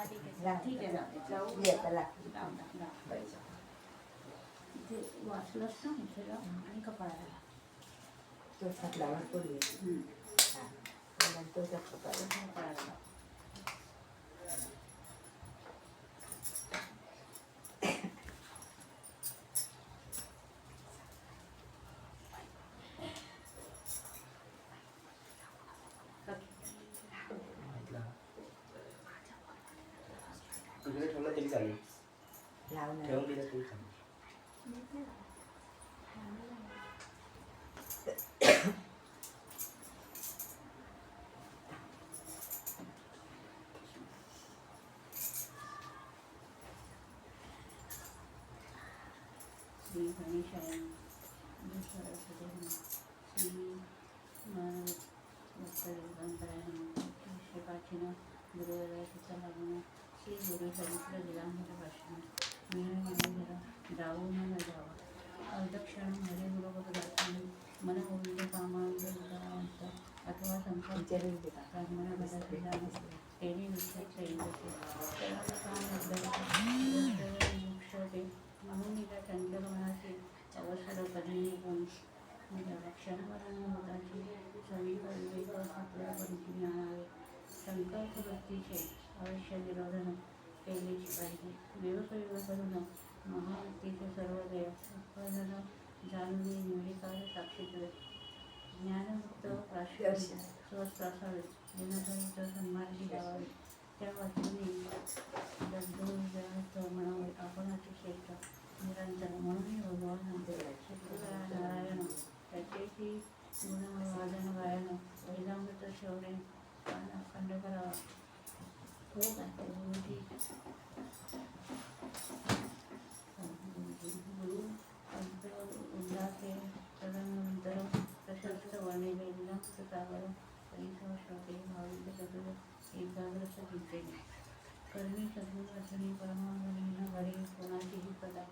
ठीक आहे जाऊ ये आता लाग. इथे वाचलंच ना इथे लाव आणि कपाळाला तो सापलावर पूर्वी हां तो कपाळाला तुझ्याकडे ठेवलं तरी चालेल लावून ठेवून दिलं तरी चालेल श्री गणेशाय सरस्वती श्री श्रीपाठीनं गुरुवाराचा लागून श्री गुरु चरित्र दिलांतर भाषण मिळून जाऊ न जावं अदक्षण हरे गुरुपदार्थाने मन गोविंद कामांत अथवा संकल्प ब्राह्मण पदार्थ तेने विषयात मोक्षते म्हणून तिला चंद्रमनाचे अवसर कधी गुण क्षणभराची सवी विवेक आपल्या पंथी आणावे संकल्प वृत्तीचे अवश्य विरोधन केलेच पाहिजे विवेक करून महावृत्तीचे सर्व देव उत्पादन जाणून निर्विकार साक्षीत्वे ज्ञानमुक्त प्राश्वास स्वस्थ असावे गुणसहित सन्मार्गी द्यावावे त्या वाचून म्हणावे आपणाची श्रेष्ठ निरंतर म्हणून भगवान नारायण त्याचेही गुणवादन गायन वेदामृत शौर्य खंड करावा हो काय गुरुजी गुरु उल्लासे तदनंतर प्रशस्त वर्णिलेला सागर परिसर श्रोते भाविक चतुर एकाग्रस चिंतेने कर्मी सद्गुणाचनी परमानंद घरी कोणाचीही कदा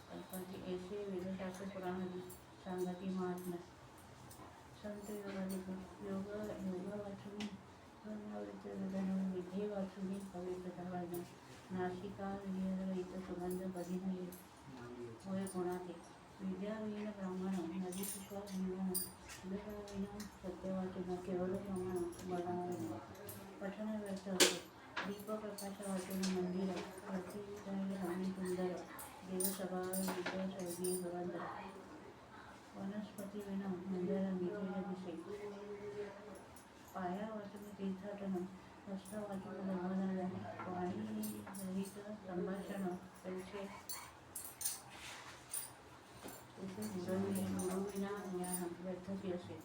कल्पाची ऐसे वेदशास्त्र पुराणादी सांगती महात्म्य संत योग वाचून विधे वाचून पवित्रता वाजन नाशिका विहित सुगंध कधी नाही होय कोणाचे विद्याविहीन ब्राह्मण नदी विश्वास निर्माण विना सत्यवाचन केवळ प्रमाण बळाविना पठन व्यर्थ होते दीपप्रकाश वाचून मंदिर प्रतिधानी सुंदर देवसभा शैली गवंदर वनस्पती विना मंदिर मिथिल दिसे पाया वाचून तीर्थाटन हस्त वाचून भगवानाला वाणी रहित संभाषण त्यांचे गुरुविना ज्ञान व्यर्थकी असे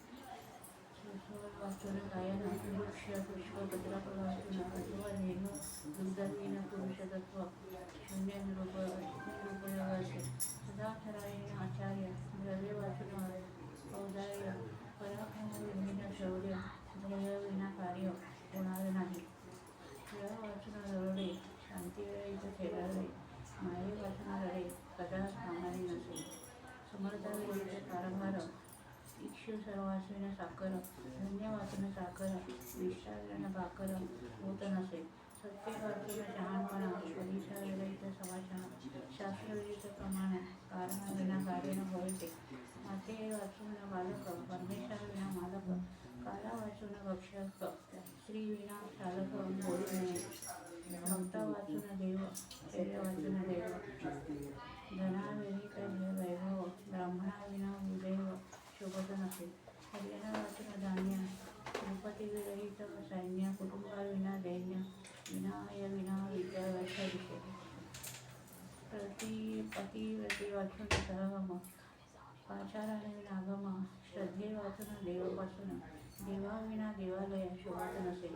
वाचून गायन वृक्ष पुष्प पत्राफळ वाचून अथवा धेनु दुग्धविना पुरुषतत्व शून्य निरुपयोगाचे सदाक्षरायण आचार्य द्रव्य वाचून औदार्य पराक्रम शौर्य ध्येय विना कार्य होणार नाही वेळ वाचून रडे शांती वेळेत खेळावे माये वाचून रडे कदा थांबणारे नसे समर्थाविरुद्ध कारभार इक्षु सर्वास्विन साकर धन्य वाचून साकर विश्वाविन भाकर होत नसे सत्य वाचून शहाणपणा परीक्षा विरहित समाचार शास्त्रविहित प्रमाण कारणाविना कार्य न होते माते वाचून बालक परमेश्वरविना मालक काला वाचून भक्षक श्री विना चालक बोलू नये भक्ता वाचून देव शैल वाचून देव धनाविरहित वैभव ब्राह्मणाविना दैव शोभत नसे हरियाणा वाचून धान्य भूपतीविरहित सैन्य कुटुंबाविना दैन्य विनाय विना विद्या व्यर्थ दिसे पतिव्रते वाचून सहगम पाचाराने विनागम श्रद्धे वाचून देवापासून देवाविना देवालय शोभत नसे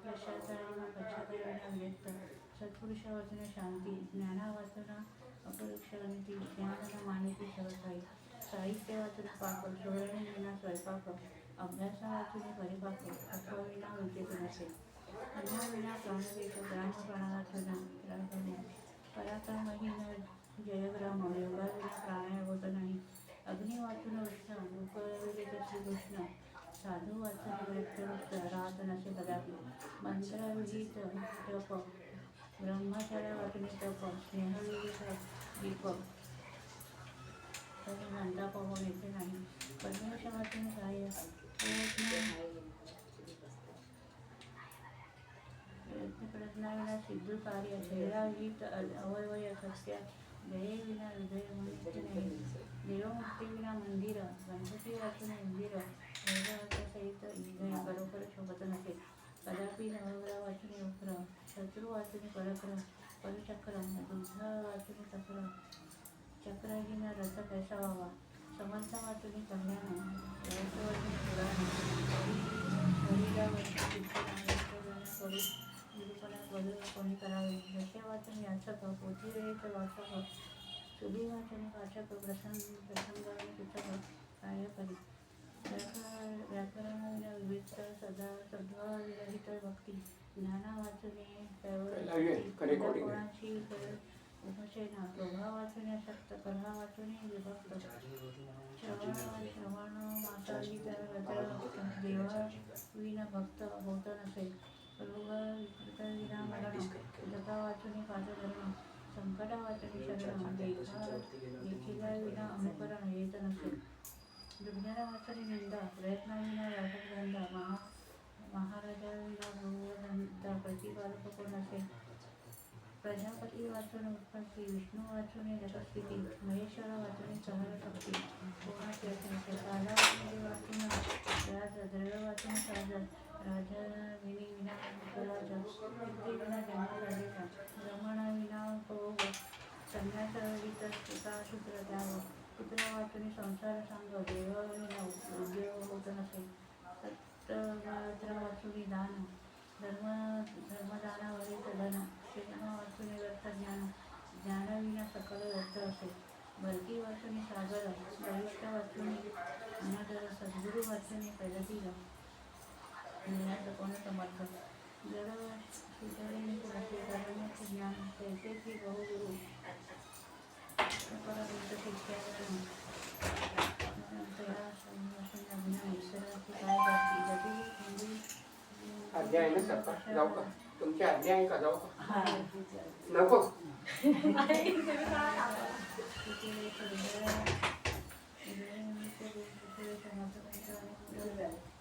पश्चाताळी पश्चाताळीना व्यक्त सत्पुरुष वाचून शांती ज्ञाना वाचून अपरोक्षानिती ज्ञान मानिती सहसाई साहित्य वाचून पाक सोहळ्याने विना स्वयंपाक अभ्यासा वाचून परिपाक अथवा विना विद्येत नसे अन्नाविना प्राणदेश ग्राम प्राणावाचून पराक्रमहीन जयग्राम योगाविना प्राणायाम होत नाही अग्नी वाचून उष्ण उपविरित श्रीकृष्ण साधू वाचून व्यक्त राहत नसे कदापि मंत्रविहित जप ब्रह्मचर्य वाचून तप स्नेहविहित दीपक तर नंदा पाहून येथे नाही परमेश वाचून काय प्रयत्नाविना सिद्धू कार्य शरीराविहित अवयवय सत्य जये विना विजय म्हणते नाही देवमुक्ती विना मंदिर गणपती वाचून मंदिर सहित विजय बरोबर शोभत नसे कदापि नवग्रह वाचून उग्र शत्रू वाचून परग्रह परचक्र दुग्ध वाचून चक्र चक्रहीन रथ कैसा व्हावा समर्थ वाचून कल्याण वाचून पुराण शरीरावरती करून निरूपणा बदल कोणी करावे जसे वाचन याचक पोथी वेळेत वाचक सुधी वाचन वाचक प्रसंगाने पुस्तक कार्य करी व्याकरण विविध सदा सद्भाविरहित भक्ती ज्ञाना वाचने कोणाची उपसेना प्रभा वाचने शक्त कला वाचने विभक्त श्रवण माताली देवा विना भक्त होत नसे रोग विना मरण जगा वाचून पादधरण संकटा वाचून शरण देखीला विना अनुकरण येत नसे दुर्जन वाचून निंदा प्रयत्नाविना व्यापकधंदा महाराजा विना भगवंता प्रतिपालक कोण असे प्रजापती वाचून उत्पत्ती विष्णू वाचून जगस्थिती महेश्वर वाचून सहर शक्ती कोणाचे असे कालावधी वाचून राज द्रव्य वाचून साजर राजा विना राजा युक्ती विना जन्म झालेला रमणा विना भोग संन्यास शूद्र द्यावं पुत्र वाचून संसार सांग देव विना उद्योग होत नसे सत्य वाचून दान धर्मदानावरील धन श्रेष्ठ वाचून व्यर्थ ज्ञान ज्ञानविना सकल व्यर्थ असे भरती वाचून सागर वरिष्ठ वाचून अनादर सद्गुरू वाचून प्रगतीला कोण समर्थ जड सुधारणे करण्याचे ज्ञान त्याचे की बहुगुरु आज्ञा आहे ना सरकार जाऊ का तुमची आज्ञा आहे का जाऊ का नको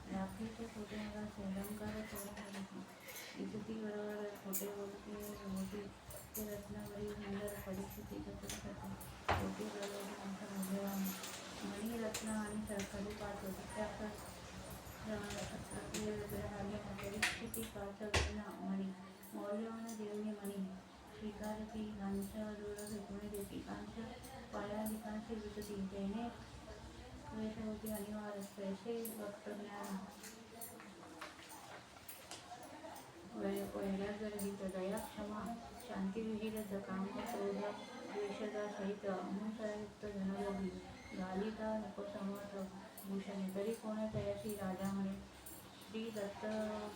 रात्रीचे खोटे मला श्रीलंकार इतकी बरोबर खोटे बोलते मोठी ते रत्नावरी नंतर परिस्थिती कसं खोटी बरोबर आमचा मौल्यवान मणी रत्न आणि सरकारी पाच ग्रहाने परिस्थिती पाच मणी मौल्यवान देवनी मणी स्वीकारती कांश दूर फेकून देती कांश पायाधिकांशी विकती त्याने क्लेश होती अनिवार्य पैसे भक्त ज्ञान वैराग्यरहित दया क्षमा शांतिविहीत काम क्रोध द्वेषदा सहित अमुसयुक्त धनयोगी गालिका नको समर्थ भूषणे तरी कोण तयाशी राजा म्हणे श्री दत्त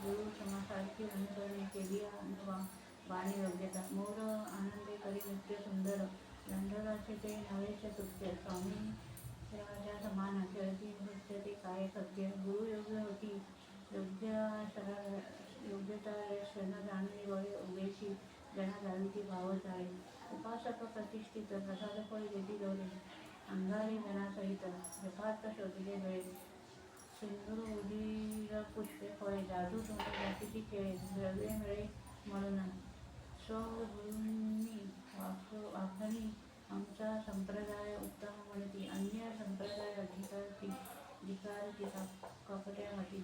गुरु समासारखी अनुसरणे केली बाणी योग्यता मोर आनंदे करी नित्य सुंदर गंधर्वाचे ते नवे चतुर्थ्य स्वामी राजा समान शरदी नृत्य ते काय सत्य गुरु योग्य होती योग्यता क्षण जाणली वय उभेची जना जाणती भाव जाळे उपासक प्रतिष्ठित प्रसाद फळ देती गौरे अंगारी जनासहित जपार्थ शोधले गळे सिंदूर उदीर पुष्पे फळे जादू तोंड जातीची खेळे द्रव्य मिळे म्हणून स्वगुरूंनी वाखणी आमचा संप्रदाय उत्तम म्हणती अन्य संप्रदाय अधिकारती कपट्यामती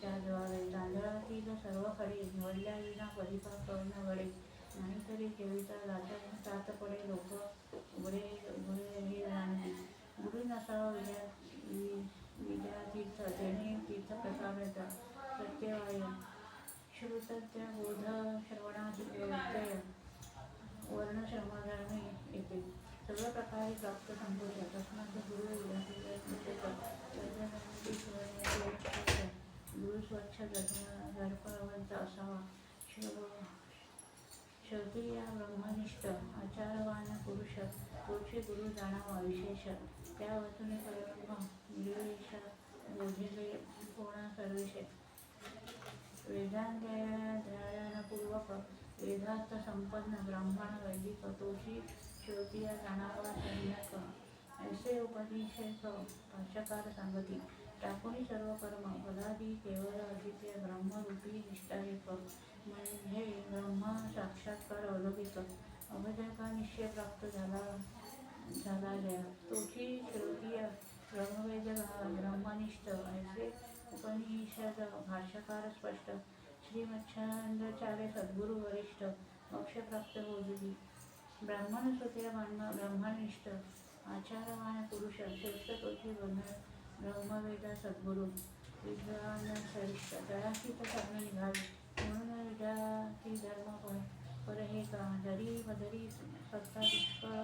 त्याद्वारे तांदळातील सर्व खडे निवडल्या विना परिपाक न घडे नाहीतरी ठेविता जात पडे लोक उघडे हे जाणती गुरु नसावा विद्यातीर्थ त्याने तीर्थ प्रसादाचा प्रत्यवाय श्रुतत्य बोध श्रवणात व्यत्यय वर्णश्रमधर्मी येते सर्व प्रकारे प्राप्त संतोष तस्मात गुरु गुरु स्वच्छ दर्पवंत असावा शेवटी या ब्रह्मनिष्ठ आचारवान पुरुषे गुरु जाणावा विशेष त्या वचने परब्रह्म निर्वेश बोधिले कोणा सर्वेश वेदांतपूर्वक वेदार्थ संपन्न ब्राह्मण वैदिक तोषी श्रोतिया जाणावा सम्यक ऐसे उपनिषेध भाष्यकार सांगती टाकून सर्व कर्म पदादी केवळ अद्वितीय ब्रह्मरूपी निष्ठा एक म्हणजे ब्रह्म साक्षात्कार अलौकिक अभजका निश्चय प्राप्त झाला तोची श्रोतीय ब्रह्मवेद ब्रह्मनिष्ठ ऐसे उपनिषद भाष्यकार स्पष्ट श्रीमच्छांद्राचार्य सद्गुरु वरिष्ठ मोक्ष प्राप्त होती ब्राह्मण श्रोत्या ब्रह्मनिष्ठ आचारवान पुरुष श्रेष्ठ तोची ब्रह्मवेद सद्गुरु विद्वान श्रेष्ठ जळाशी तर निघावे म्हणून विद्यार्थी धर्म पर हे का जरी बदरी सत्ता पुष्कळ